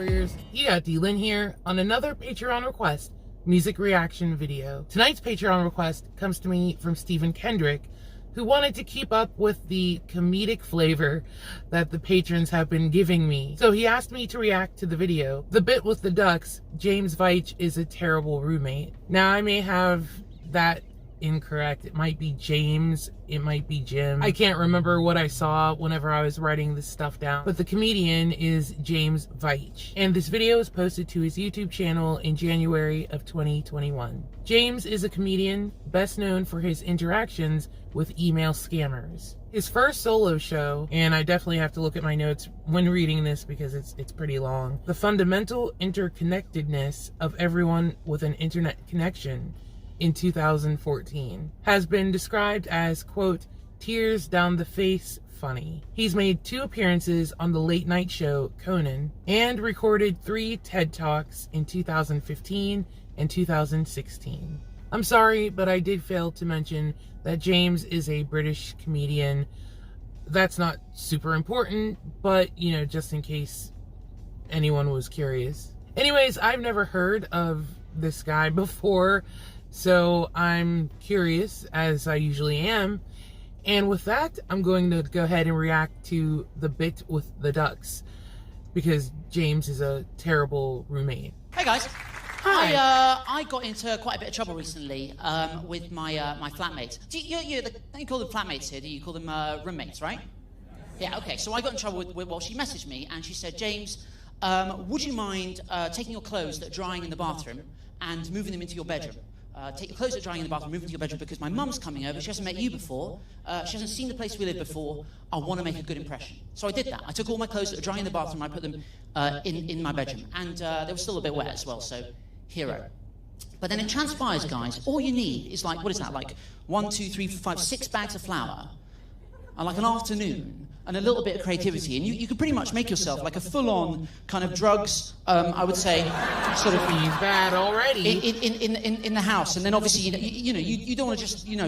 Warriors. Yeah, D-Lin here on another Patreon request music reaction video. Tonight's Patreon request comes to me from Kendrick, who wanted to keep up with the comedic flavor that the patrons have been giving me. So he asked me to react to the video. The bit with the ducks, James Veitch is a terrible roommate. Now I may have that incorrect. It might be James, it might be Jim. I can't remember what I saw whenever I was writing this stuff down, but the comedian is James Veitch, and this video was posted to his YouTube channel in January of 2021. James is a comedian best known for his interactions with email scammers. His first solo show, and I definitely have to look at my notes when reading this because it's pretty long, the fundamental interconnectedness of everyone with an internet connection in 2014, has been described as, quote, tears down the face funny. He's made 2 appearances on the late night show Conan and recorded 3 TED Talks in 2015 and 2016. I'm sorry, but I did fail to mention that James is a British comedian. That's not super important, but, you know, just in case anyone was curious. Anyways, I've never heard of this guy before, so I'm curious, as I usually am. And with that, I'm going to go ahead and react to the bit with the ducks, because James is a terrible roommate. Hey guys. Hi. I got into quite a bit of trouble recently with my my flatmates. Don't you call them flatmates here? Do you call them roommates, right? Yeah, okay. So I got in trouble with well, she messaged me and she said, James, would you mind taking your clothes that are drying in the bathroom and moving them into your bedroom? Take your clothes that are drying in the bathroom, move into your bedroom because my mum's coming over. She hasn't met you before. She hasn't seen the place we live before. I want to make a good impression. So I did that. I took all my clothes that are drying in the bathroom and I put them in my bedroom. And they were still a bit wet as well, so hero. But then it transpires, guys, all you need is like, what is that, like 1, 2, 3, 4, 5, 6 bags of flour and like an afternoon and a little bit of creativity, and you could pretty much make yourself like a full-on kind of drugs, I would say, sort of He's bad already. in the house. And then obviously you don't want to just you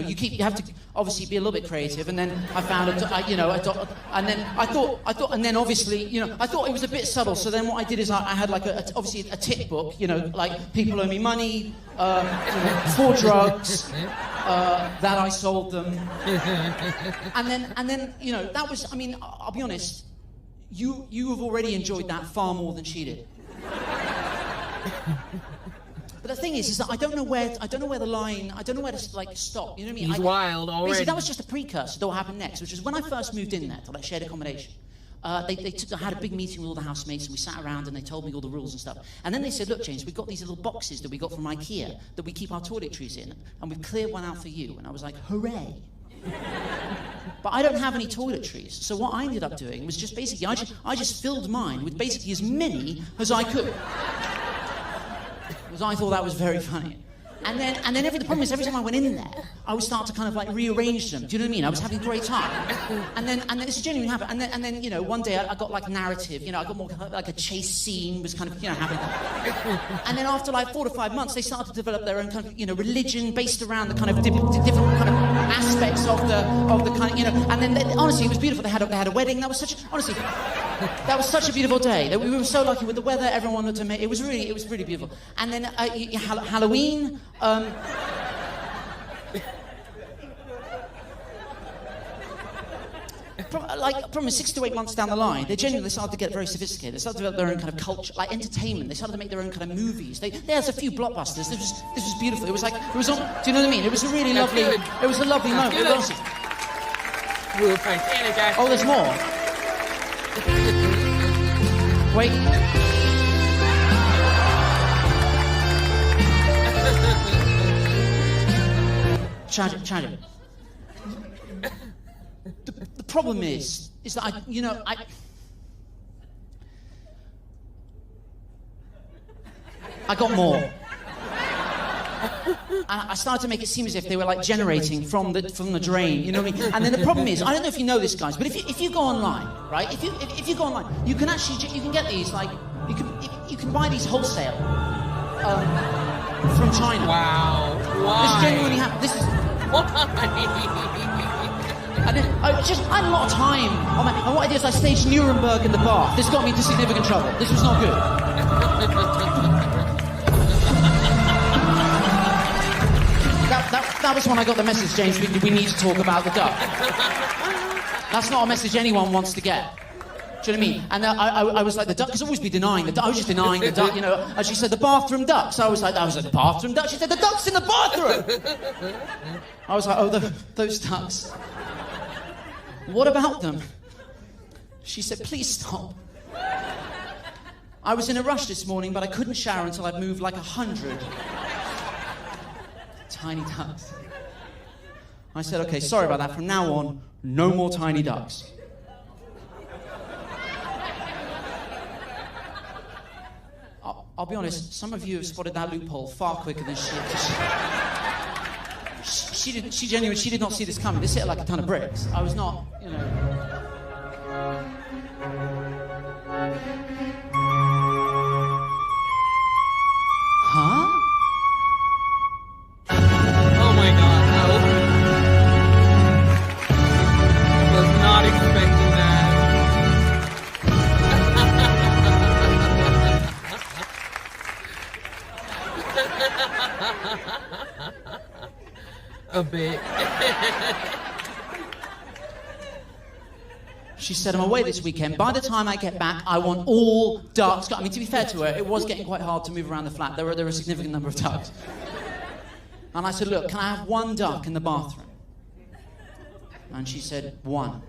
have to obviously be a little bit creative. And then I found and then I thought and then obviously I thought it was a bit subtle. So then what I did is I had like obviously a tip book, like people owe me money for drugs. That I sold them, and then that was. I mean, I'll be honest. You have already enjoyed that far more than she did. But the thing is that I don't know where the line. I don't know where to like stop. You know what I mean? He's wild already. Basically, that was just a precursor to what happened next, which was when I first moved in there to like shared accommodation. I had a big meeting with all the housemates and we sat around and they told me all the rules and stuff. And then they said, look, James, we've got these little boxes that we got from IKEA that we keep our toiletries in, and we've cleared one out for you. And I was like, hooray. But I don't have any toiletries. So what I ended up doing was just basically, I just filled mine with basically as many as I could. Because I thought that was very funny. And then the problem is every time I went in there, I would start to kind of like rearrange them. Do you know what I mean? I was having a great time. And then this is genuinely happened. And then one day I got like narrative. I got more like a chase scene was kind of happening. And then after like 4 to 5 months, they started to develop their own kind of religion based around the kind of different kind of aspects of the kind of And then honestly, it was beautiful. They had a wedding. That was such a beautiful day. We were so lucky with the weather. Everyone looked amazing. It was really beautiful. And then Halloween. From 6 to 8 months down the line, they started to get very sophisticated. They started to develop their own kind of culture, like entertainment. They started to make their own kind of movies. They had a few blockbusters. This was beautiful. It was on. Do you know what I mean? It was a really lovely. It was a lovely moment. It was Titanic. Oh, there's more. Wait. Tragic. The problem is that I got more. I started to make it seem as if they were like generating from the drain, you know what I mean? And then the problem is, I don't know if you know this, guys, but if you go online, right? If you go online, you can get these like you can buy these wholesale from China. Wow. Why? This genuinely happened. This is. Why? And I had a lot of time. And what I did is I staged Nuremberg in the bath. This got me into significant trouble. This was not good. That was when I got the message, James, we need to talk about the duck. That's not a message anyone wants to get. Do you know what I mean? And I was like, the duck, because always be denying the duck. I was just denying the duck, you know. And she said, the bathroom duck. So I was like, the bathroom duck? She said, the duck's in the bathroom! I was like, oh, those ducks. What about them? She said, please stop. I was in a rush this morning, but I couldn't shower until I'd moved like 100 tiny ducks. I said, okay, sorry about that. From now on, no more tiny ducks. I'll be honest, some of you have spotted that loophole far quicker than she did. She did not see this coming. This hit her like a ton of bricks. I was not, you know. Huh? Oh my God, no. Was not expecting that. A bit. She said, I'm away this weekend. By the time I get back, I want all ducks. I mean, to be fair to her, it was getting quite hard to move around the flat. There were a significant number of ducks. And I said, look, can I have one duck in the bathroom? And she said, one.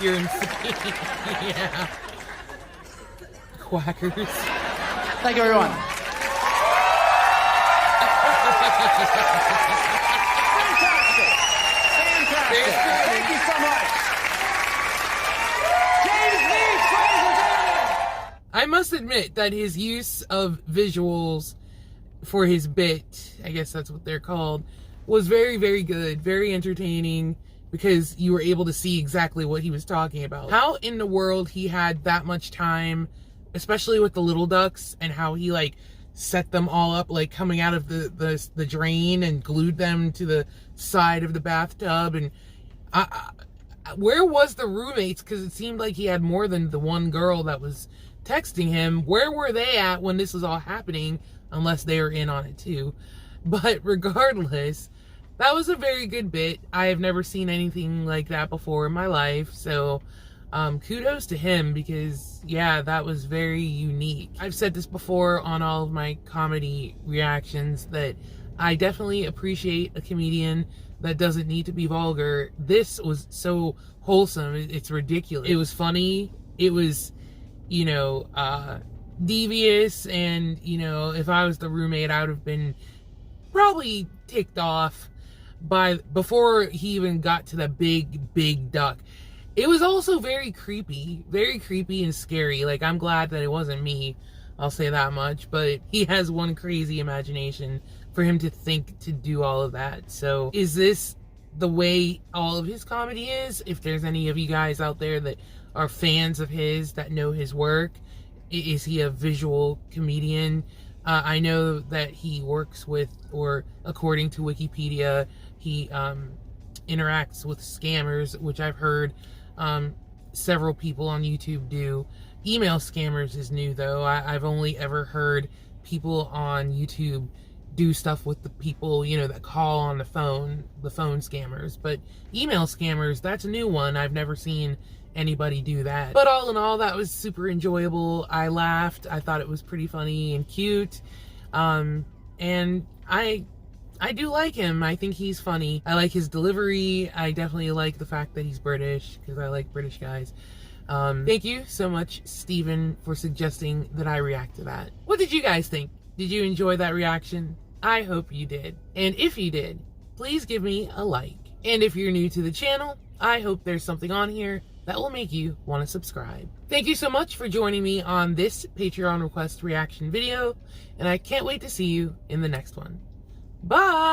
You're insane. Yeah. Quackers. Thank you, everyone. Fantastic. Thank you so much. James Veitch, ladies and gentlemen. I must admit that his use of visuals for his bit, I guess that's what they're called, was very, very good, very entertaining, because you were able to see exactly what he was talking about. How in the world he had that much time, especially with the little ducks, and how he like set them all up like coming out of the drain and glued them to the side of the bathtub. And where was the roommates? Because it seemed like he had more than the one girl that was texting him. Where were they at when this was all happening? Unless they were in on it too. But regardless, that was a very good bit. I have never seen anything like that before in my life. So kudos to him, because yeah, that was very unique. I've said this before on all of my comedy reactions that I definitely appreciate a comedian that doesn't need to be vulgar. This was so wholesome. It's ridiculous. It was funny. It was, you know, devious. And, you know, if I was the roommate, I would have been probably ticked off before he even got to the big duck. It was also very creepy and scary. Like, I'm glad that it wasn't me, I'll say that much, but he has one crazy imagination for him to think to do all of that. So is this the way all of his comedy is? If there's any of you guys out there that are fans of his, that know his work, is he a visual comedian? I know that he works with, or according to Wikipedia, he interacts with scammers, which I've heard several people on YouTube do. Email scammers is new, though. I've only ever heard people on YouTube do stuff with the people, you know, that call on the phone scammers. But email scammers, that's a new one. I've never seen anybody do that. But all in all, that was super enjoyable. I laughed. I thought it was pretty funny and cute. And I do like him. I think he's funny. I like his delivery. I definitely like the fact that he's British, because I like British guys. Thank you so much, Steven, for suggesting that I react to that. What did you guys think? Did you enjoy that reaction? I hope you did. And if you did, please give me a like. And if you're new to the channel, I hope there's something on here that will make you want to subscribe. Thank you so much for joining me on this Patreon request reaction video, and I can't wait to see you in the next one. Bye!